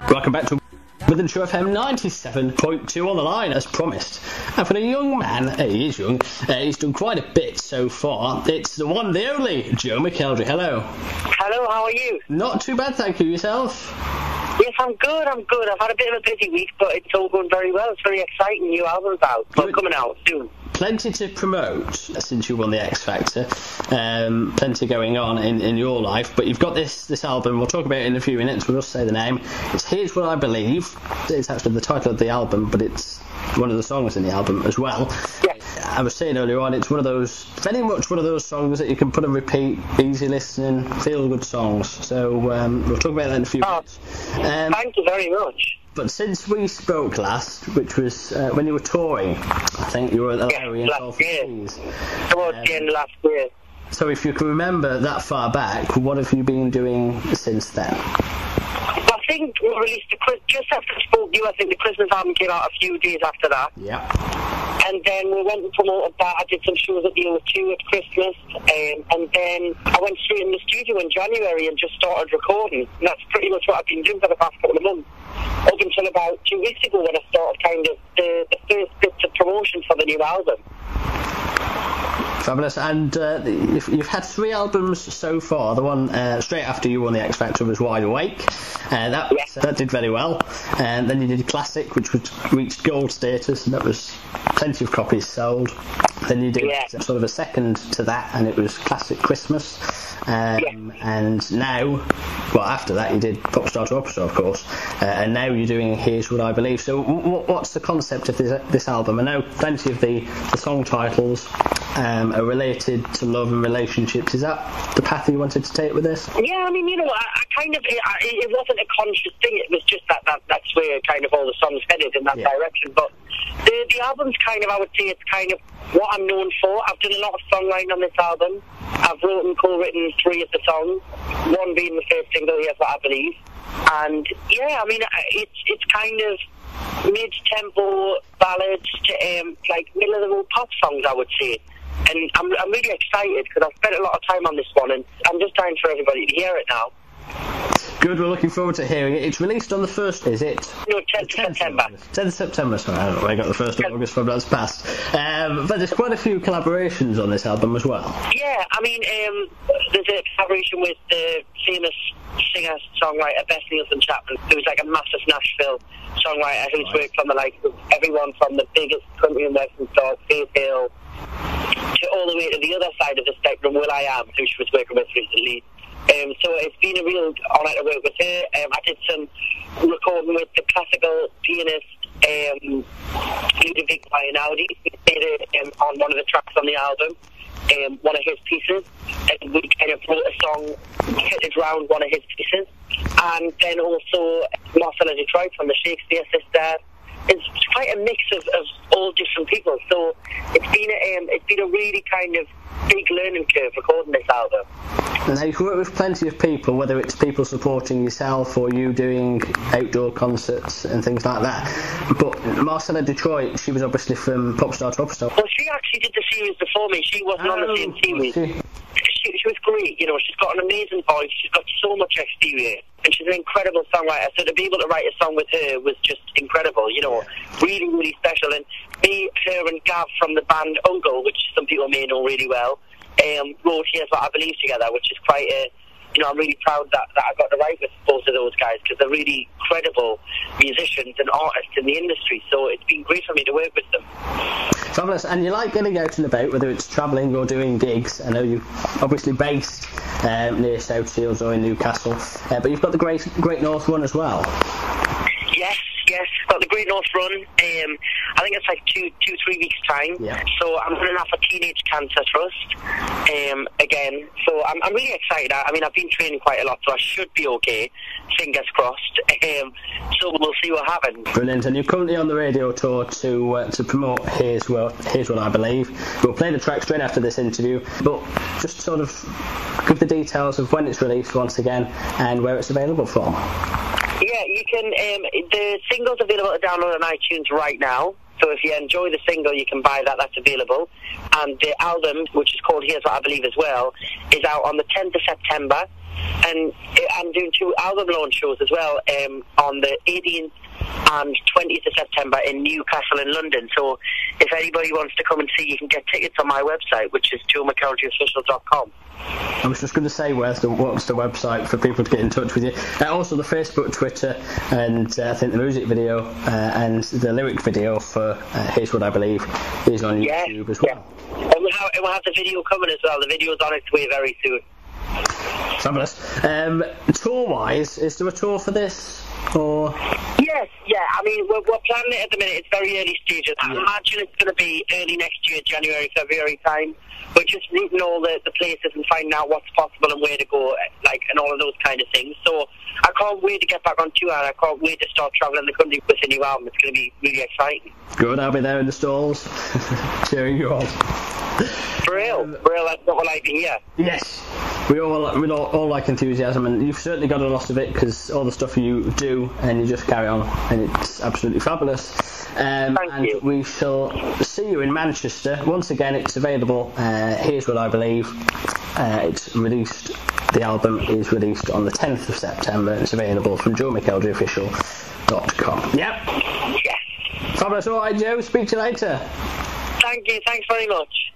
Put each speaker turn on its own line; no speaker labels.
Welcome back to Wythenshawe FM 97.2 on the line, as promised. And for a young man, he is young, he's done quite a bit so far. It's the one, the only, Joe McElderry. Hello.
Hello, how are you?
Not too bad, thank you. Yourself?
Yes, I'm good. I've had a bit of a busy week, but it's all going very well. It's very exciting. New album's out. It's coming out soon.
Plenty to promote since you won the X Factor. Plenty going on in your life, but you've got this album. We'll talk about it in a few minutes. We'll just say the name. It's Here's What I Believe. It's actually the title of the album, but it's one of the songs in the album as well.
Yes.
I was saying earlier on, it's very much one of those songs that you can put on repeat, easy listening, feel good songs. So we'll talk about that in a few minutes.
Thank you very much.
But since we spoke last, which was when you were touring, I think you were at the Larry and
last year.
Towards
the end of last year.
So if you can remember that far back, what have you been doing since then?
I think we released just after I spoke to you. I think the Christmas album came out a few days after that.
Yeah.
And then we went and promoted that. I did some shows at the O2 at Christmas, and then I went straight in the studio in January and just started recording. And that's pretty much what I've been doing for the past couple of months. Up until about 2 weeks ago when I started kind of the first bits of promotion for the new album.
Fabulous. And you've had 3 albums so far. The one straight after you won the X Factor was Wide Awake. That did very well. And then you did Classic, which reached gold status, and that was plenty of copies sold. Then you did sort of a second to that, and it was Classic Christmas. And now, well, after that you did Popstar to Opera, of course, and now you're doing Here's What I Believe. So what's the concept of this album? I know plenty of the song titles are related to love and relationships. Is that the path you wanted to take with this?
Yeah, I mean, I kind of, it wasn't a conscious thing. It was just that's where kind of all the songs headed in that direction. But the album's kind of, I would say, it's kind of what I'm known for. I've done a lot of songwriting on this album. I've wrote and co-written 3 of the songs, one being the first single, Here's What I Believe. And yeah, I mean, it's kind of mid-tempo ballads to like middle-of-the-road pop songs, I would say. And I'm really excited because I've spent a lot of time on this one, and I'm just dying for everybody to hear it now.
Good, we're looking forward to hearing it. It's released on the 1st, is it?
No, 10th September.
10th September, sorry, I don't know where I got the 1st of August from, that's past. But there's quite a few collaborations on this album as well. Yeah,
I mean, there's a collaboration with the famous singer-songwriter Beth Nielsen Chapman, who's like a massive Nashville songwriter who's worked on the likes of everyone from the biggest country and western stars, Faith Hill, to all the way to the other side of the spectrum, will.i.am, who she was working with recently. So it's been a real honour to work with her. I did some recording with the classical pianist Ludovic Einaudi. He played it on one of the tracks on the album, one of his pieces, and we kind of wrote a song fitted around one of his pieces. And then also Marcella Detroit from the Shakespeare Sister. It's quite a mix of all different people. So it's been a really kind of big learning curve recording this album.
Now you've worked with plenty of people, whether it's people supporting yourself or you doing outdoor concerts and things like that. But Marcella Detroit, she was obviously from Popstar to Opera.
Well, she actually did the series before me. She wasn't on the same series. She was great, you know, she's got an amazing voice, she's got so much experience, and she's an incredible songwriter, so to be able to write a song with her was just incredible, you know, really, really special. And me, her and Gav from the band Uncle, which some people may know really well, wrote Here's What I Believe together, which is quite a, you know, I'm really proud that I got to write with both of those guys, because they're really credible musicians and artists in the industry, so it's been great for me to work with them.
Fabulous. And you like getting out and about, whether it's travelling or doing gigs. I know you're obviously based near South Shields or in Newcastle, but you've got the Great North Run as well.
Yes, got the Great North Run. I think it's like 2-3 weeks time.
Yeah.
So I'm running off a Teenage Cancer Trust again. So I'm really excited. I mean, I've been training quite a lot, so I should be okay. Fingers crossed. So we'll see what happens.
Brilliant. And you're currently on the radio tour to promote Here's What I Believe. We'll play the track straight after this interview, but just sort of give the details of when it's released once again and where it's available from.
Yeah, you can. The single's available to download on iTunes right now. So if you enjoy the single, you can buy that. That's available. And the album, which is called Here's What I Believe as well, is out on the 10th of September. and I'm doing 2 album launch shows as well on the 18th and 20th of September in Newcastle and London. So if anybody wants to come and see, you can get tickets on my website, which is joemckelderofficial.com.
I was just going to say, what's the website for people to get in touch with you? Also the Facebook, Twitter, and I think the music video and the lyric video for Here's What I Believe is on YouTube as well.
Yeah. And we'll have the video coming as well. The video's on its way very soon.
Fabulous. Tour-wise, is there a tour for this? Or?
Yes, yeah. I mean, we're planning it at the minute. It's very early stages. I imagine it's going to be early next year, January, February time. We're just meeting all the places and finding out what's possible and where to go, and all of those kind of things. So I can't wait to get back on tour, and I can't wait to start travelling the country with a new album. It's going to be really exciting.
Good, I'll be there in the stalls, cheering you on.
For real, that's what I like to hear.
Yes, we all like enthusiasm, and you've certainly got a lot of it, because all the stuff you do, and you just carry on, and it's absolutely fabulous.
Thank you.
We shall see you in Manchester. Once again, it's available. Here's What I Believe. It's released. The album is released on the 10th of September. It's available from joemckelderofficial.com. Yep.
Yes.
Fabulous. All right, Joe. Speak to you later.
Thank you. Thanks very much.